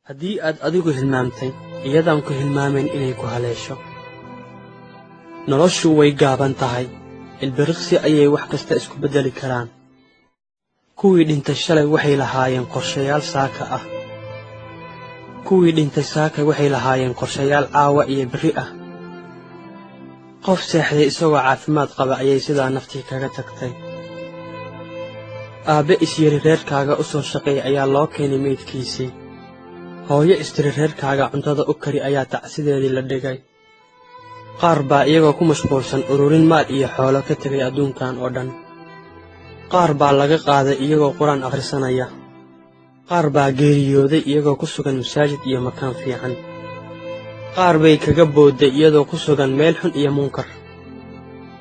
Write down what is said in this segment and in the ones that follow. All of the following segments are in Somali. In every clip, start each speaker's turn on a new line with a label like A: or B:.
A: haddii aad adigu hilmaamtay iyadaan ku hilmaamayn inay ku haleesho. noloshu way gaaban tahay, ilbiriqsi ayay wax kasta isku beddeli karaan. kuwii dhintay shalay waxay lahaayeen qorshayaal saaka ah. kuwii dhintay saaka waxay lahaayeen qorshayaal caawa iyo berri ah. qof seexday isagoo caafimaad qaba ayay sidaa naftii kaga tagtay. aabbe isyiri reerkaaga u soo shaqeey ayaa loo keenay meydkiisii. hooyo istiri reerkaaga cuntada u kari ayaa tacsideedii la dhigay. qaar baa iyagoo ku mashquulsan ururin maal iyo xoolo ka tegay adduunkan oo dhan. qaar baa laga qaaday iyagoo quraan akhrisanaya. qaar baa geeriyooday iyagoo ku sugan masaajid iyo makaan fiican. qaar bay kaga boodday iyadoo ku sugan meel xun iyo munkar.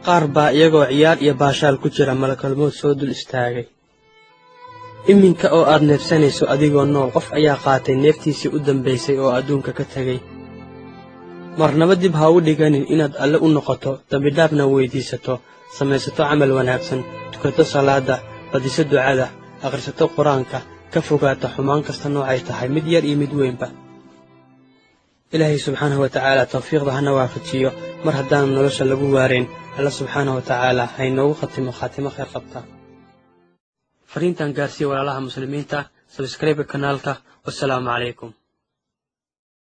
A: qaar baa iyagoo ciyaar iyo baashaal ku jira malakalmood soo dul istaagay. iminka oo aad neefsanayso adigoo nool qof ayaa qaatay neeftiisii u dambaysay oo adduunka ka tegay. marnaba dib ha u dhiganin inaad alle u noqoto, dambidhaafna weydiisato, samaysato camal wanaagsan, tukato salaadda, badiso ducada, akhrisato qur-aanka, ka fogaato xumaan kasta noocay tahay mid yar iyo mid weynba. ilaahay subxaanahu wa tacaala tawfiiqda hana waafajiyo. mar haddaan nolosha lagu waarayn, alla subxaanahu wa tacaala haynoogu khatimo khaatimo khayr qabta. fariintan gaarsiiya walaalaha muslimiinta, sabskrayba kanaalka. wassalaamu calaykum.